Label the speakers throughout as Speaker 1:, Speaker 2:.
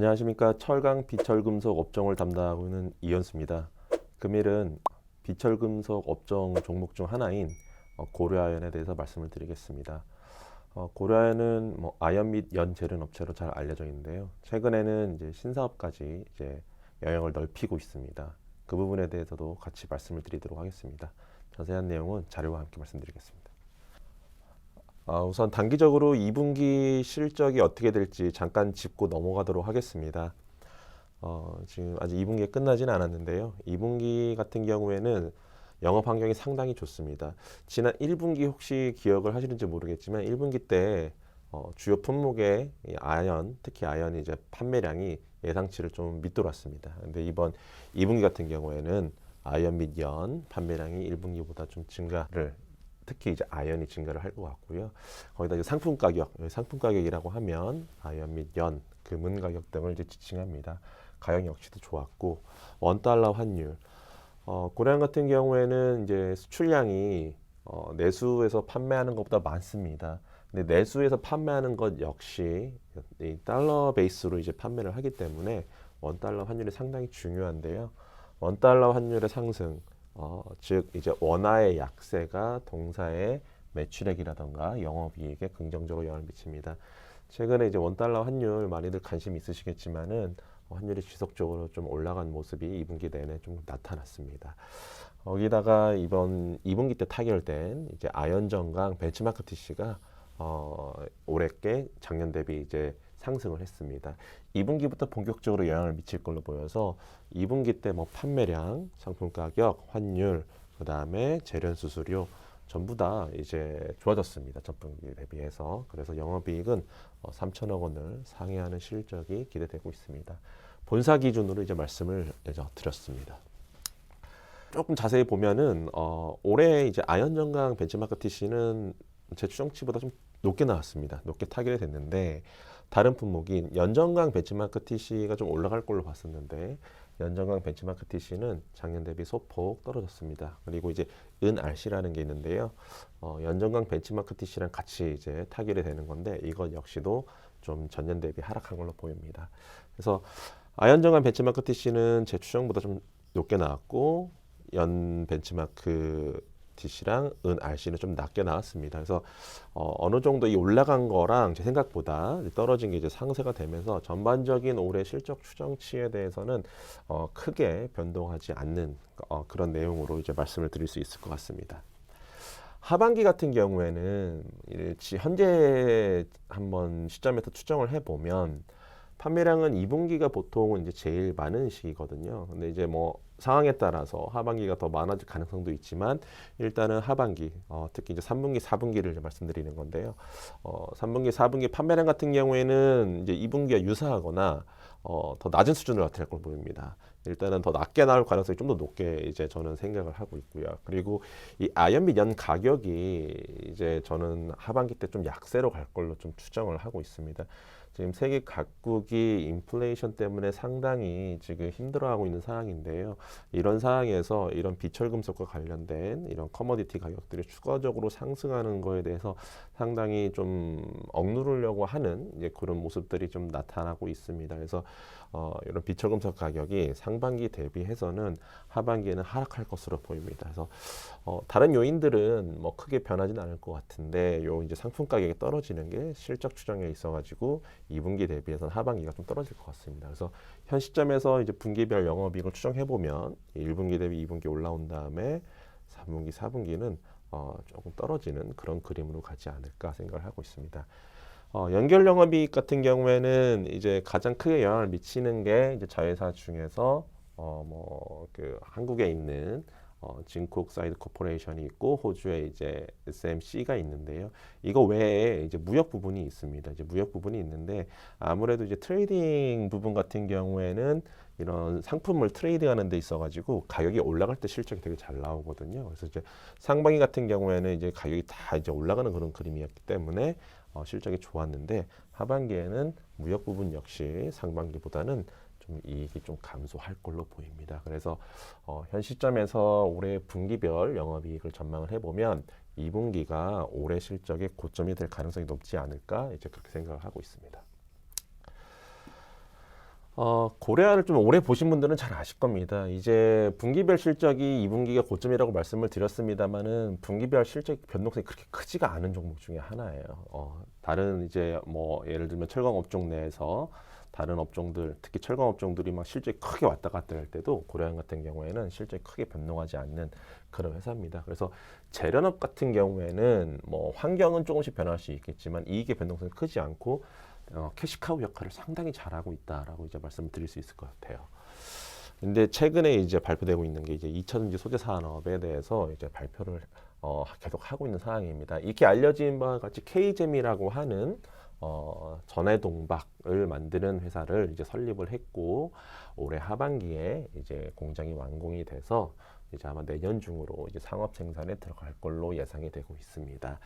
Speaker 1: 안녕하십니까. 철강 비철금속 업종을 담당하고 있는 이현수입니다. 금일은 비철금속 업종 종목 중 하나인 고려아연에 대해서 말씀을 드리겠습니다. 고려아연은 아연 및 연 제련 업체로 잘 알려져 있는데요. 최근에는 이제 신사업까지 이제 영역을 넓히고 있습니다. 그 부분에 대해서도 같이 말씀을 드리도록 하겠습니다. 자세한 내용은 자료와 함께 말씀드리겠습니다. 우선 단기적으로 2분기 실적이 어떻게 될지 잠깐 짚고 넘어가도록 하겠습니다. 지금 아직 2분기가 끝나지는 않았는데요. 2분기 같은 경우에는 영업 환경이 상당히 좋습니다. 지난 1분기 혹시 기억을 하시는지 모르겠지만 1분기 때 주요 품목의 아연, 특히 아연이 이제 판매량이 예상치를 좀 밑돌았습니다. 근데 이번 2분기 같은 경우에는 아연 및 연 판매량이 1분기보다 좀 증가를, 특히 이제 아연이 증가를 할 것 같고요. 거기다 이제 상품 가격이라고 하면 아연 및 연, 금은 가격 등을 이제 지칭합니다. 가격 역시도 좋았고, 원달러 환율. 고려아연 같은 경우에는 이제 수출량이 내수에서 판매하는 것보다 많습니다. 근데 내수에서 판매하는 것 역시 이 달러 베이스로 이제 판매를 하기 때문에 원달러 환율이 상당히 중요한데요. 원달러 환율의 상승, 즉 이제 원화의 약세가 동사의 매출액이라던가 영업이익에 긍정적으로 영향을 미칩니다. 최근에 이제 원달러 환율 많이들 관심 있으시겠지만은 환율이 지속적으로 좀 올라간 모습이 2분기 내내 좀 나타났습니다. 거기다가 이번 2분기 때 타결된 이제 아연정강 벤치마크 TC가 올해께 작년 대비 이제 상승을 했습니다. 2분기부터 본격적으로 영향을 미칠 걸로 보여서 2분기 때 판매량, 상품 가격, 환율, 그 다음에 재련 수수료 전부 다 이제 좋아졌습니다. 전분기 대비해서. 그래서 영업이익은 3천억 원을 상회하는 실적이 기대되고 있습니다. 본사 기준으로 이제 말씀을 드렸습니다. 조금 자세히 보면은 올해 이제 아연정강 벤치마크 TC는 제 추정치보다 좀 높게 나왔습니다. 높게 타결이 됐는데 다른 품목인 연정강 벤치마크 TC가 좀 올라갈 걸로 봤었는데 연정강 벤치마크 TC는 작년 대비 소폭 떨어졌습니다. 그리고 이제 은RC라는 게 있는데요. 연정강 벤치마크 TC랑 같이 이제 타결이 되는 건데 이것 역시도 좀 전년 대비 하락한 걸로 보입니다. 그래서 아연정강 벤치마크 TC는 제 추정보다 좀 높게 나왔고 연 벤치마크 TC랑 은RC는 좀 낮게 나왔습니다. 그래서 어느 정도 이 올라간 거랑 제 생각보다 떨어진 게 이제 상쇄가 되면서 전반적인 올해 실적 추정치에 대해서는 크게 변동하지 않는 그런 내용으로 이제 말씀을 드릴 수 있을 것 같습니다. 하반기 같은 경우에는 현재 한번 시점에서 추정을 해보면 판매량은 2분기가 보통은 이제 제일 많은 시기거든요. 근데 이제 상황에 따라서 하반기가 더 많아질 가능성도 있지만 일단은 하반기, 특히 이제 3분기, 4분기를 이제 말씀드리는 건데요. 3분기, 4분기 판매량 같은 경우에는 이제 2분기와 유사하거나 더 낮은 수준으로 나타날 걸 보입니다. 일단은 더 낮게 나올 가능성이 좀 더 높게 이제 저는 생각을 하고 있고요. 그리고 이 아연 및 연 가격이 이제 저는 하반기 때 좀 약세로 갈 걸로 좀 추정을 하고 있습니다. 지금 세계 각국이 인플레이션 때문에 상당히 지금 힘들어하고 있는 상황인데요. 이런 상황에서 이런 비철금속과 관련된 이런 커머디티 가격들이 추가적으로 상승하는 거에 대해서 상당히 좀 억누르려고 하는 이제 그런 모습들이 좀 나타나고 있습니다. 그래서 이런 비철금속 가격이 상반기 대비해서는 하반기에는 하락할 것으로 보입니다. 그래서 다른 요인들은 크게 변하지는 않을 것 같은데 요 이제 상품 가격이 떨어지는 게 실적 추정에 있어가지고 2분기 대비해서는 하반기가 좀 떨어질 것 같습니다. 그래서 현 시점에서 이제 분기별 영업이익을 추정해 보면 1분기 대비 2분기 올라온 다음에 3분기, 4분기는 조금 떨어지는 그런 그림으로 가지 않을까 생각을 하고 있습니다. 연결 영업이익 같은 경우에는 이제 가장 크게 영향을 미치는 게 이제 자회사 중에서 그 한국에 있는 진콕 사이드 코퍼레이션이 있고 호주에 이제 SMC가 있는데요. 이거 외에 이제 무역 부분이 있습니다. 이제 무역 부분이 있는데 아무래도 이제 트레이딩 부분 같은 경우에는 이런 상품을 트레이드하는 데 있어가지고 가격이 올라갈 때 실적이 되게 잘 나오거든요. 그래서 이제 상반기 같은 경우에는 이제 가격이 다 이제 올라가는 그런 그림이었기 때문에 실적이 좋았는데 하반기에는 무역 부분 역시 상반기보다는 좀 이익이 좀 감소할 걸로 보입니다. 그래서 현 시점에서 올해 분기별 영업이익을 전망을 해보면 2분기가 올해 실적의 고점이 될 가능성이 높지 않을까 이제 그렇게 생각을 하고 있습니다. 고려아를 좀 오래 보신 분들은 잘 아실 겁니다. 이제 분기별 실적이 2분기가 고점이라고 말씀을 드렸습니다만은 분기별 실적 변동성이 그렇게 크지가 않은 종목 중에 하나예요. 다른 이제 뭐 예를 들면 철강 업종 내에서 다른 업종들, 특히 철강 업종들이 막 실적이 크게 왔다 갔다 할 때도 고려아 같은 경우에는 실적이 크게 변동하지 않는 그런 회사입니다. 그래서 재련업 같은 경우에는 뭐 환경은 조금씩 변할 수 있겠지만 이익의 변동성이 크지 않고 캐시카우 역할을 상당히 잘하고 있다라고 이제 말씀을 드릴 수 있을 것 같아요. 근데 최근에 이제 발표되고 있는 게 이제 2차전지 소재 산업에 대해서 이제 발표를 계속 하고 있는 상황입니다. 이렇게 알려진 바와 같이 K잼이라고 하는 전해동박을 만드는 회사를 이제 설립을 했고 올해 하반기에 이제 공장이 완공이 돼서 이제 아마 내년 중으로 이제 상업 생산에 들어갈 걸로 예상이 되고 있습니다.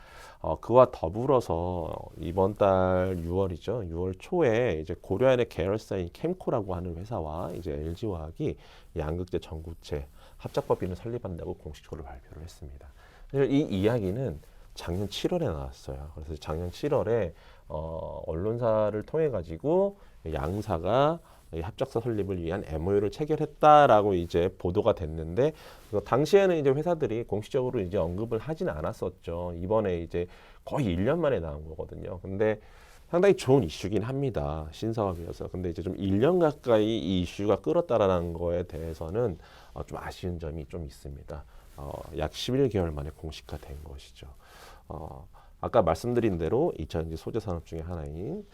Speaker 1: 그와 더불어서 이번 달 6월이죠. 6월 초에 이제 고려아연의 계열사인 캠코라고 하는 회사와 이제 LG화학이 양극재 전구체 합작법인을 설립한다고 공식적으로 발표를 했습니다. 이 이야기는 작년 7월에 나왔어요. 그래서 작년 7월에 언론사를 통해 가지고 양사가 이 합작사 설립을 위한 MOU를 체결했다라고 이제 보도가 됐는데 당시에는 이제 회사들이 공식적으로 이제 언급을 하지는 않았었죠. 이번에 이제 거의 1년 만에 나온 거거든요. 근데 상당히 좋은 이슈긴 합니다. 신사업이어서. 근데 이제 좀 1년 가까이 이 이슈가 끌었다라는 거에 대해서는 좀 아쉬운 점이 좀 있습니다. 약 11개월 만에 공식화된 것이죠. 아까 말씀드린 대로 2차전지 소재 산업 중에 하나인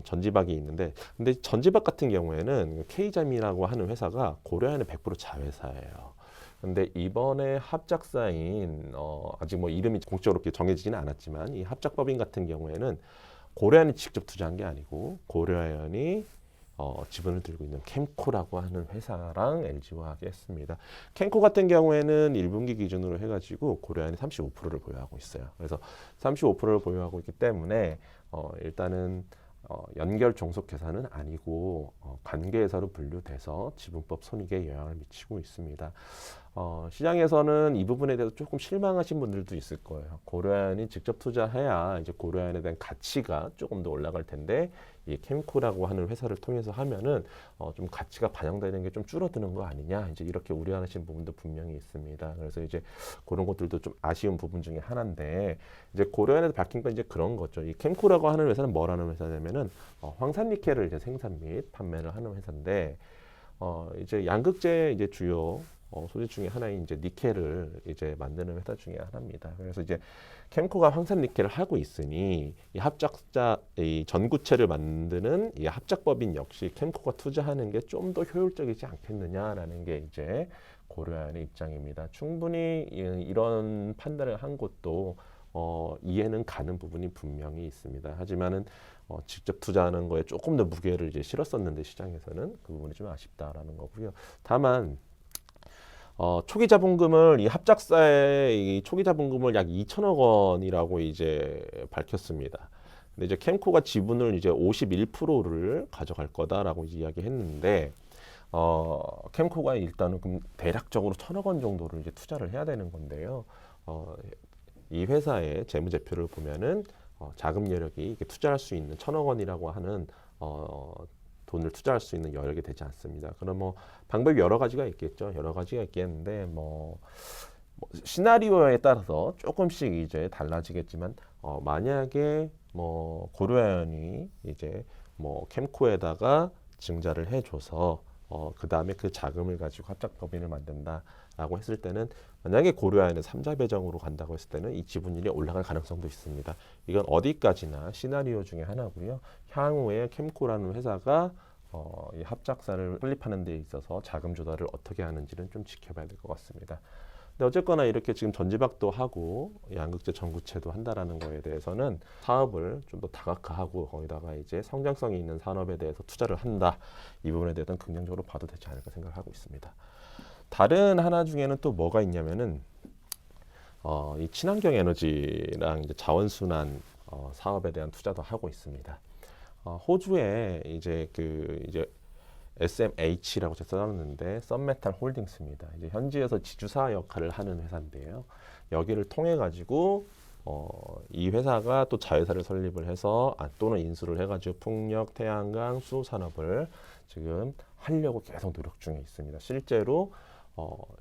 Speaker 1: 전지박이 있는데, 근데 전지박 같은 경우에는 K잠이라고 하는 회사가 고려아연의 100% 자회사예요. 근데 이번에 합작사인 아직 뭐 이름이 공식적으로 이렇게 정해지지는 않았지만 이 합작법인 같은 경우에는 고려아연이 직접 투자한 게 아니고 고려아연이 지분을 들고 있는 캠코라고 하는 회사랑 LG화학이 했습니다. 캠코 같은 경우에는 1분기 기준으로 해가지고 고려아연이 35%를 보유하고 있어요. 그래서 35%를 보유하고 있기 때문에 일단은 연결 종속회사는 아니고 관계회사로 분류돼서 지분법 손익에 영향을 미치고 있습니다. 시장에서는 이 부분에 대해서 조금 실망하신 분들도 있을 거예요. 고려아연이 직접 투자해야 이제 고려아연에 대한 가치가 조금 더 올라갈 텐데 이 캠코라고 하는 회사를 통해서 하면은 좀 가치가 반영되는 게 좀 줄어드는 거 아니냐 이제 이렇게 우려하시는 부분도 분명히 있습니다. 그래서 이제 그런 것들도 좀 아쉬운 부분 중에 하나인데 이제 고려아연에서 밝힌 건 이제 그런 거죠. 이 캠코라고 하는 회사는 뭐라는 회사냐면은 황산니켈을 이제 생산 및 판매를 하는 회사인데 이제 양극재 이제 주요 소재 중에 하나인 이제 니켈을 이제 만드는 회사 중에 하나입니다. 그래서 이제 캠코가 황산 니켈을 하고 있으니 이 합작자 이 전구체를 만드는 이 합작법인 역시 캠코가 투자하는 게 좀 더 효율적이지 않겠느냐라는 게 이제 고려아연의 입장입니다. 충분히 이런 판단을 한 것도 이해는 가는 부분이 분명히 있습니다. 하지만은 직접 투자하는 거에 조금 더 무게를 이제 실었었는데 시장에서는 그 부분이 좀 아쉽다라는 거고요. 다만 초기 자본금을 이 합작사의 이 초기 자본금을 약 2천억 원이라고 이제 밝혔습니다. 근데 이제 캠코가 지분을 이제 51%를 가져갈 거다라고 이야기했는데 캠코가 일단은 그럼 대략적으로 1천억 원 정도를 이제 투자를 해야 되는 건데요. 이 회사의 재무제표를 보면은 자금 여력이 이렇게 투자할 수 있는 1천억 원이라고 하는 돈을 투자할 수 있는 여력이 되지 않습니다. 그럼 뭐 방법이 여러 가지가 있겠죠. 여러 가지가 있겠는데 뭐 시나리오에 따라서 조금씩 이제 달라지겠지만 만약에 뭐 고려아연이 이제 뭐 캠코에다가 증자를 해줘서 그 다음에 그 자금을 가지고 합작법인을 만든다라고 했을 때는 만약에 고려아연의 3자 배정으로 간다고 했을 때는 이 지분율이 올라갈 가능성도 있습니다. 이건 어디까지나 시나리오 중에 하나고요. 향후에 캠코라는 회사가 이 합작사를 설립하는 데 있어서 자금 조달을 어떻게 하는지는 좀 지켜봐야 될 것 같습니다. 근데 어쨌거나 이렇게 지금 전지박도 하고 양극재 전구체도 한다라는 거에 대해서는 사업을 좀 더 다각화하고 거기다가 이제 성장성이 있는 산업에 대해서 투자를 한다. 이 부분에 대해서는 긍정적으로 봐도 되지 않을까 생각하고 있습니다. 다른 하나 중에는 또 뭐가 있냐면은 이 친환경 에너지랑 이제 자원순환 사업에 대한 투자도 하고 있습니다. 호주에 이제 SMH라고 제가 써놨는데 썬메탈 홀딩스입니다. 이제 현지에서 지주사 역할을 하는 회사인데요. 여기를 통해 가지고 이 회사가 또 자회사를 설립을 해서 또는 인수를 해가지고 풍력, 태양광, 수산업을 지금 하려고 계속 노력 중에 있습니다. 실제로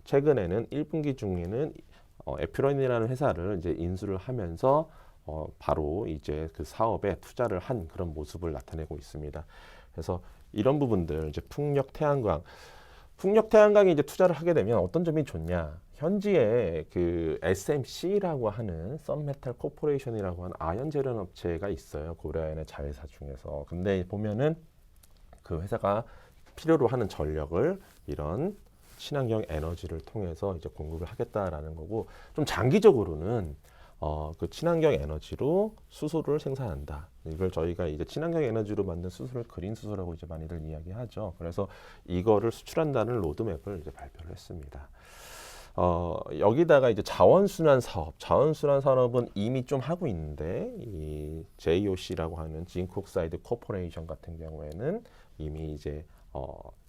Speaker 1: 최근에는 1분기 중에는 에퓨런이라는 회사를 이제 인수를 하면서 바로 이제 그 사업에 투자를 한 그런 모습을 나타내고 있습니다. 그래서 이런 부분들 이제 풍력, 태양광에 이제 투자를 하게 되면 어떤 점이 좋냐? 현지에 그 SMC라고 하는 썬메탈 코퍼레이션이라고 하는 아연 제련 업체가 있어요. 고려아연의 자회사 중에서. 근데 보면은 그 회사가 필요로 하는 전력을 이런 친환경 에너지를 통해서 이제 공급을 하겠다라는 거고, 좀 장기적으로는 그 친환경 에너지로 수소를 생산한다. 이걸 저희가 이제 친환경 에너지로 만든 수소를 그린 수소라고 이제 많이들 이야기하죠. 그래서 이거를 수출한다는 로드맵을 이제 발표를 했습니다. 여기다가 이제 자원순환 산업은 이미 좀 하고 있는데, 이 JOC라고 하는 징크 옥사이드 코퍼레이션 같은 경우에는 이미 이제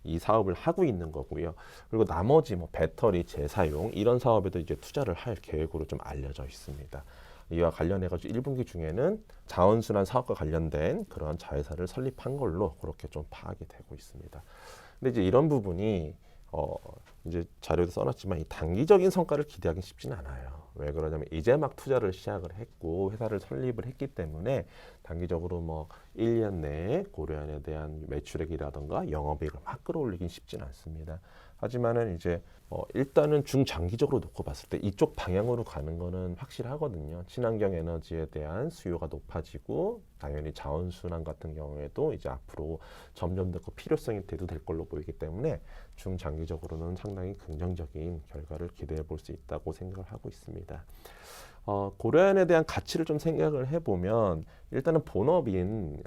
Speaker 1: 이 사업을 하고 있는 거고요. 그리고 나머지 뭐 배터리 재사용 이런 사업에도 이제 투자를 할 계획으로 좀 알려져 있습니다. 이와 관련해 가지고 1분기 중에는 자원순환 사업과 관련된 그런 자회사를 설립한 걸로 그렇게 좀 파악이 되고 있습니다. 근데 이제 이런 부분이 이제 자료에도 써놨지만 이 단기적인 성과를 기대하기 쉽지는 않아요. 왜 그러냐면 이제 막 투자를 시작을 했고 회사를 설립을 했기 때문에 단기적으로 뭐 1년 내에 고려아연에 대한 매출액이라든가 영업이익을 막 끌어올리긴 쉽지는 않습니다. 하지만은 이제 일단은 중장기적으로 놓고 봤을 때 이쪽 방향으로 가는 거는 확실하거든요. 친환경 에너지에 대한 수요가 높아지고 당연히 자원순환 같은 경우에도 이제 앞으로 점점 더 필요성이 대두될 걸로 보이기 때문에 중장기적으로는 상당히 긍정적인 결과를 기대해 볼 수 있다고 생각을 하고 있습니다. 고려아연에 대한 가치를 좀 생각을 해보면 일단은 본업인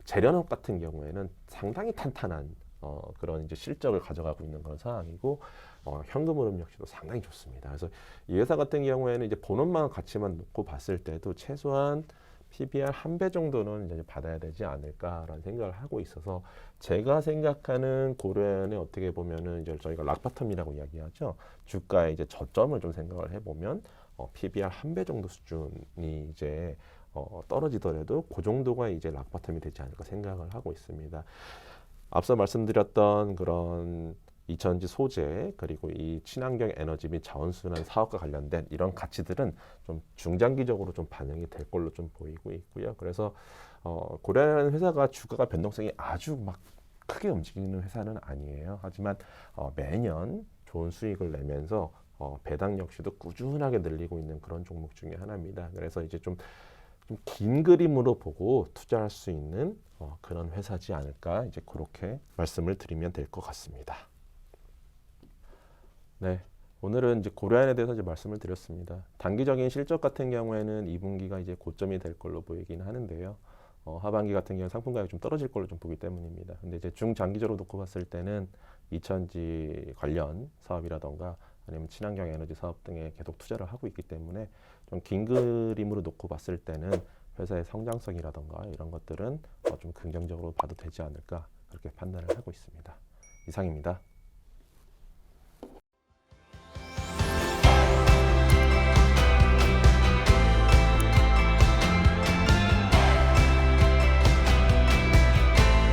Speaker 1: 재련업 같은 경우에는 상당히 탄탄한 그런 이제 실적을 가져가고 있는 그런 상황이고 현금 흐름 역시도 상당히 좋습니다. 그래서 이 회사 같은 경우에는 이제 본업만 가치만 놓고 봤을 때도 최소한 PBR 1배 정도는 이제 받아야 되지 않을까라는 생각을 하고 있어서 제가 생각하는 고려아연의 어떻게 보면은 이제 저희가 락바텀이라고 이야기하죠. 주가의 이제 저점을 좀 생각을 해보면 PBR 1배 정도 수준이 이제 떨어지더라도 그 정도가 이제 락바텀이 되지 않을까 생각을 하고 있습니다. 앞서 말씀드렸던 그런 2차전지 소재 그리고 이 친환경 에너지 및 자원순환 사업과 관련된 이런 가치들은 좀 중장기적으로 좀 반영이 될 걸로 좀 보이고 있고요. 그래서 고려아연 회사가 주가가 변동성이 아주 막 크게 움직이는 회사는 아니에요. 하지만 매년 좋은 수익을 내면서 배당 역시도 꾸준하게 늘리고 있는 그런 종목 중에 하나입니다. 그래서 이제 좀 긴 그림으로 보고 투자할 수 있는 그런 회사지 않을까 이제 그렇게 말씀을 드리면 될 것 같습니다. 네, 오늘은 이제 고려아연에 대해서 이제 말씀을 드렸습니다. 단기적인 실적 같은 경우에는 2분기가 이제 고점이 될 걸로 보이긴 하는데요. 하반기 같은 경우는 상품 가격이 좀 떨어질 걸로 좀 보기 때문입니다. 근데 이제 중장기적으로 놓고 봤을 때는 2차전지 관련 사업이라던가 아니면 친환경 에너지 사업 등에 계속 투자를 하고 있기 때문에 좀 긴 그림으로 놓고 봤을 때는 회사의 성장성이라던가 이런 것들은 좀 긍정적으로 봐도 되지 않을까 그렇게 판단을 하고 있습니다. 이상입니다.